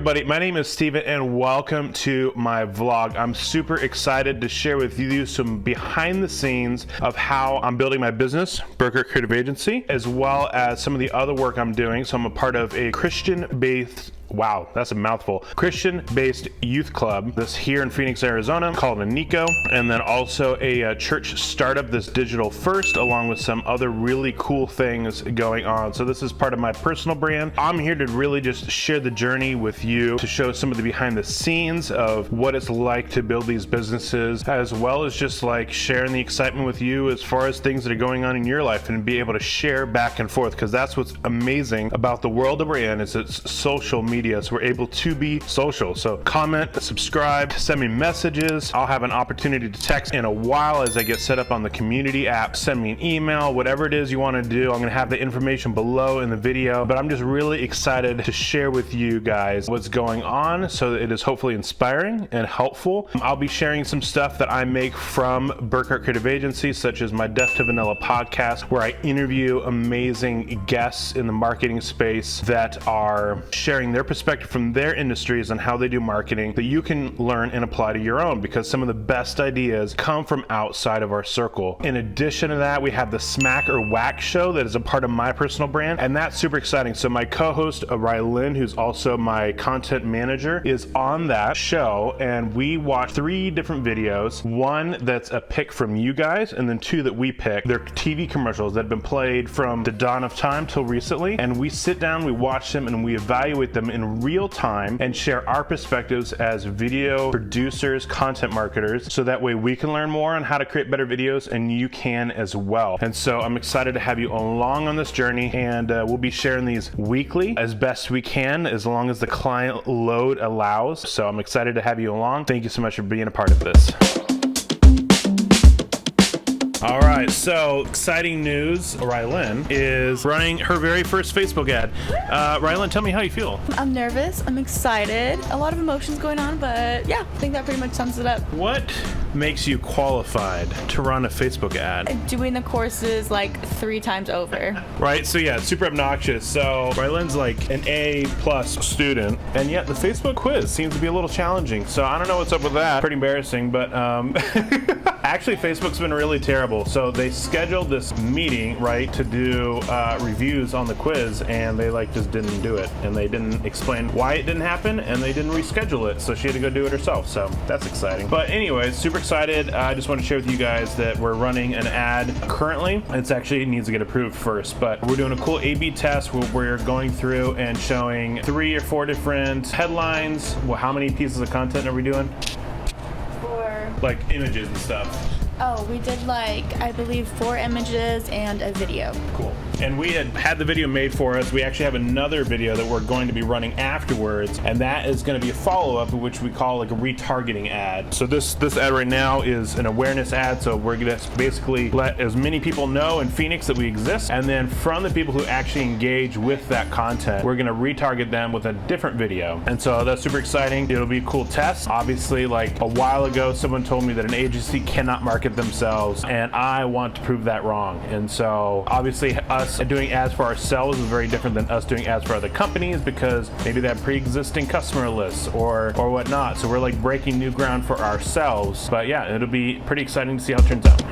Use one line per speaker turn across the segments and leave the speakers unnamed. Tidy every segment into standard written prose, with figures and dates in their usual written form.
everybody? My name is Steven and welcome to my vlog. I'm super excited to share with you some behind the scenes of how I'm building my business, Burkhart Creative Agency, as well as some of the other work I'm doing. So I'm a part of a Christian-based wow, that's a mouthful. Christian-based youth club that's here in Phoenix, Arizona, called a Nico, and then also a church startup that's digital first, along with some other really cool things going on. So this is part of my personal brand. I'm here to really just share the journey with you, to show some of the behind the scenes of what it's like to build these businesses, as well as just like sharing the excitement with you as far as things that are going on in your life, and be able to share back and forth, because that's what's amazing about the world that we're in, is it's social media. So we're able to be social. So comment, subscribe, send me messages. I'll have an opportunity to text in a while as I get set up on the community app. Send me an email, whatever it is you want to do. I'm going to have the information below in the video, but I'm just really excited to share with you guys what's going on, so that it is hopefully inspiring and helpful. I'll be sharing some stuff that I make from Burkhart Creative Agency, such as my Death to Vanilla podcast, where I interview amazing guests in the marketing space that are sharing their perspective from their industries and how they do marketing, that you can learn and apply to your own, because some of the best ideas come from outside of our circle. In addition to that, we have the Smack or Whack show that is a part of my personal brand, and that's super exciting. So my co-host Rylin, who's also my content manager, is on that show, and we watch 3 different videos. One that's a pick from you guys, and then 2 that we pick. They're TV commercials that have been played from the dawn of time till recently, and we sit down, we watch them, and we evaluate them in real time and share our perspectives as video producers, content marketers, so that way we can learn more on how to create better videos, and you can as well. And so I'm excited to have you along on this journey, and we'll be sharing these weekly as best we can, as long as the client load allows. So I'm excited to have you along. Thank you so much for being a part of this. All right, so exciting news. Rylin is running her very first Facebook ad. Rylin, tell me how you feel.
I'm nervous. I'm excited. A lot of emotions going on, but yeah, I think that pretty much sums it up.
What makes you qualified to run a Facebook ad?
Doing the courses like 3 times over.
Right, so yeah, super obnoxious. So Rylin's like an A+ student, and yet the Facebook quiz seems to be a little challenging. So I don't know what's up with that. Pretty embarrassing, but actually Facebook's been really terrible. So they scheduled this meeting, right, to do reviews on the quiz, and they like just didn't do it, and they didn't explain why it didn't happen, and they didn't reschedule it, so she had to go do it herself. So that's exciting. But anyways, super excited. I just want to share with you guys that we're running an ad currently. It's actually, it needs to get approved first, but we're doing a cool A/B test where we're going through and showing 3 or 4 different headlines. Well, how many pieces of content are we doing?
4.
Like images and stuff.
Oh, we did like, I believe 4 images and a video.
Cool. And we had the video made for us. We actually have another video that we're going to be running afterwards, and that is going to be a follow-up, which we call like a retargeting ad. So this ad right now is an awareness ad, so we're going to basically let as many people know in Phoenix that we exist, and then from the people who actually engage with that content, we're going to retarget them with a different video. And so that's super exciting. It'll be a cool test. Obviously, like a while ago, someone told me that an agency cannot market themselves, and I want to prove that wrong. And so obviously us doing ads for ourselves is very different than us doing ads for other companies, because maybe they have pre-existing customer lists or whatnot. So we're like breaking new ground for ourselves. But yeah, it'll be pretty exciting to see how it turns out.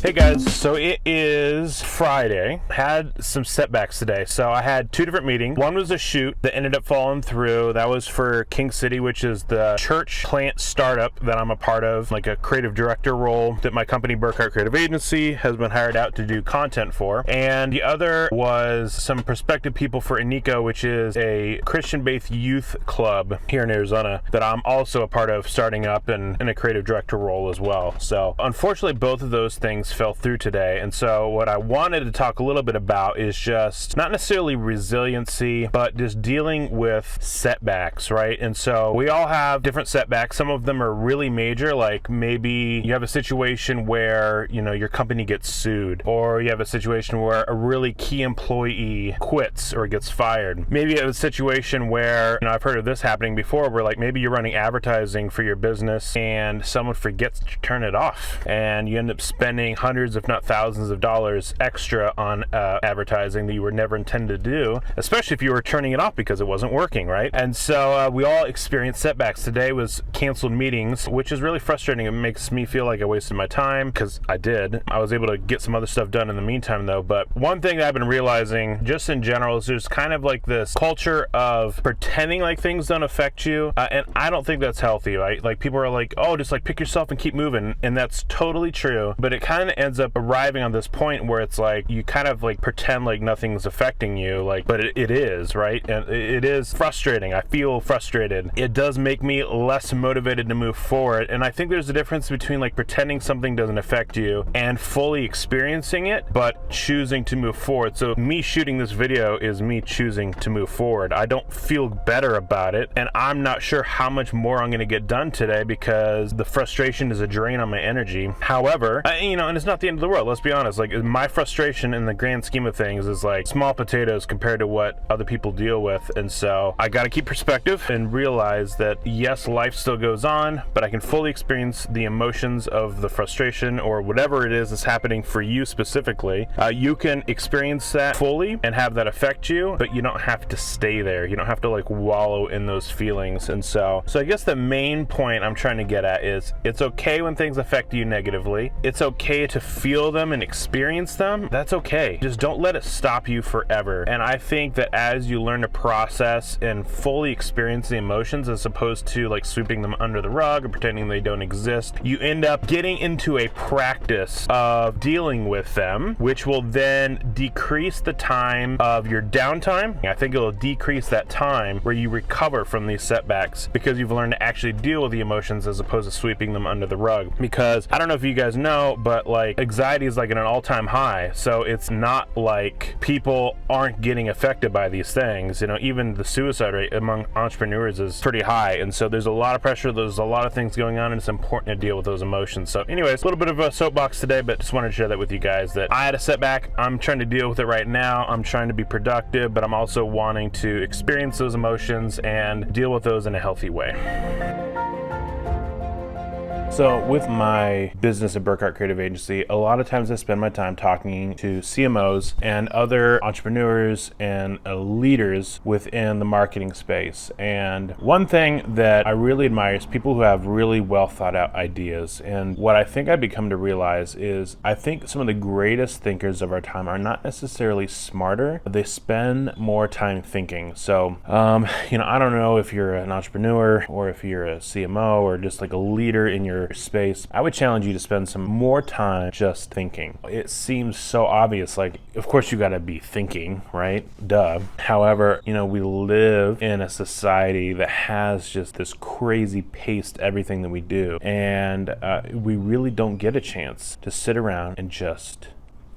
Hey guys, so it is Friday. Had some setbacks today. So I had 2 different meetings. One was a shoot that ended up falling through. That was for King City, which is the church plant startup that I'm a part of, like a creative director role that my company Burkhart Creative Agency has been hired out to do content for. And the other was some prospective people for Nico, which is a Christian-based youth club here in Arizona that I'm also a part of starting up in a creative director role as well. So unfortunately, both of those things fell through today. And so what I wanted to talk a little bit about is just not necessarily resiliency, but just dealing with setbacks, right? And so we all have different setbacks. Some of them are really major, like maybe you have a situation where, you know, your company gets sued, or you have a situation where a really key employee quits or gets fired. Maybe you have a situation where, you know, I've heard of this happening before, where like maybe you're running advertising for your business and someone forgets to turn it off, and you end up spending hundreds, if not thousands of dollars extra on advertising that you were never intended to do, especially if you were turning it off because it wasn't working, right? And so we all experienced setbacks. Today was canceled meetings, which is really frustrating. It makes me feel like I wasted my time, because I did. I was able to get some other stuff done in the meantime though. But one thing that I've been realizing just in general is there's kind of like this culture of pretending like things don't affect you, and I don't think that's healthy, right? Like people are like, oh, just like pick yourself and keep moving, and that's totally true, but it kind of ends up arriving on this point where it's like you kind of like pretend like nothing's affecting you, like, but it is, right? And it is frustrating. I feel frustrated. It does make me less motivated to move forward, and I think there's a difference between like pretending something doesn't affect you and fully experiencing it but choosing to move forward. So me shooting this video is me choosing to move forward. I don't feel better about it, and I'm not sure how much more I'm going to get done today because the frustration is a drain on my energy. However, and it's not the end of the world. Let's be honest. Like, my frustration in the grand scheme of things is like small potatoes compared to what other people deal with. And so I got to keep perspective and realize that yes, life still goes on, but I can fully experience the emotions of the frustration or whatever it is that's happening for you specifically. You can experience that fully and have that affect you, but you don't have to stay there. You don't have to like wallow in those feelings. And so I guess the main point I'm trying to get at is it's okay when things affect you negatively. It's okay to feel them and experience them. That's okay. Just don't let it stop you forever. And I think that as you learn to process and fully experience the emotions as opposed to like sweeping them under the rug or pretending they don't exist, you end up getting into a practice of dealing with them, which will then decrease the time of your downtime. I think it'll decrease that time where you recover from these setbacks because you've learned to actually deal with the emotions as opposed to sweeping them under the rug. Because I don't know if you guys know, but like anxiety is like at an all-time high. So it's not like people aren't getting affected by these things. Even the suicide rate among entrepreneurs is pretty high. And so there's a lot of pressure. There's a lot of things going on, and it's important to deal with those emotions. So anyways, a little bit of a soapbox today, but just wanted to share that with you guys that I had a setback. I'm trying to deal with it right now. I'm trying to be productive, but I'm also wanting to experience those emotions and deal with those in a healthy way. So with my business at Burkhart Creative Agency, a lot of times I spend my time talking to CMOs and other entrepreneurs and leaders within the marketing space. And one thing that I really admire is people who have really well thought out ideas. And what I think I've become to realize is I think some of the greatest thinkers of our time are not necessarily smarter, but they spend more time thinking. So, I don't know if you're an entrepreneur or if you're a CMO or just like a leader in your space. I would challenge you to spend some more time just thinking. It seems so obvious, like, of course you gotta be thinking, right? Duh. However, we live in a society that has just this crazy pace to everything that we do. And we really don't get a chance to sit around and just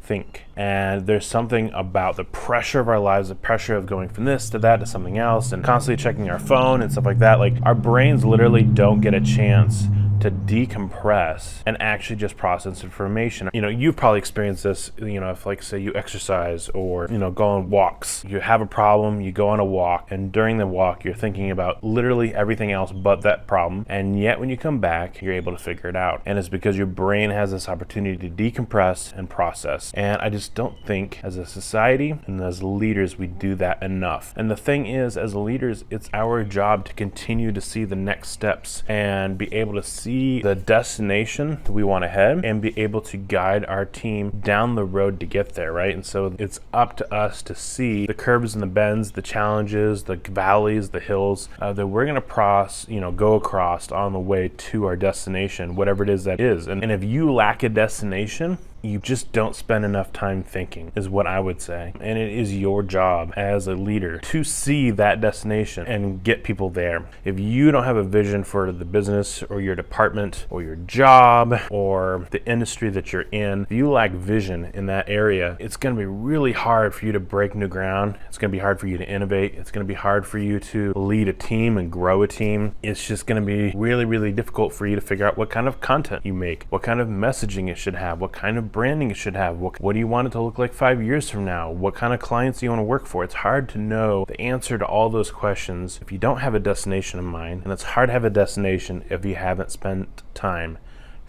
think. And there's something about the pressure of our lives, the pressure of going from this to that to something else and constantly checking our phone and stuff like that. Like, our brains literally don't get a chance to decompress and actually just process information. You've probably experienced this, if like say you exercise or, go on walks. You have a problem, you go on a walk, and during the walk you're thinking about literally everything else but that problem. And yet when you come back, you're able to figure it out. And it's because your brain has this opportunity to decompress and process. And I just don't think as a society and as leaders we do that enough. And the thing is, as leaders, it's our job to continue to see the next steps and be able to see the destination that we want to head and be able to guide our team down the road to get there, right? And so it's up to us to see the curves and the bends, the challenges, the valleys, the hills that we're going to go across on the way to our destination, whatever it is that is. And if you lack a destination, you just don't spend enough time thinking, is what I would say. And it is your job as a leader to see that destination and get people there. If you don't have a vision for the business or your department or your job or the industry that you're in, if you lack vision in that area, it's going to be really hard for you to break new ground. It's going to be hard for you to innovate. It's going to be hard for you to lead a team and grow a team. It's just going to be really, really difficult for you to figure out what kind of content you make, what kind of messaging it should have, what kind of branding it should have, what do you want it to look like 5 years from now, what kind of clients do you want to work for. It's hard to know the answer to all those questions if you don't have a destination in mind, and it's hard to have a destination if you haven't spent time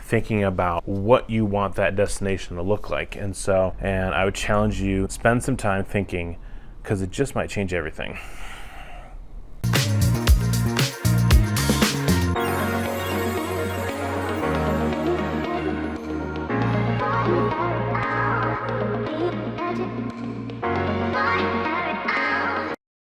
thinking about what you want that destination to look like. And I would challenge you, spend some time thinking, because it just might change everything.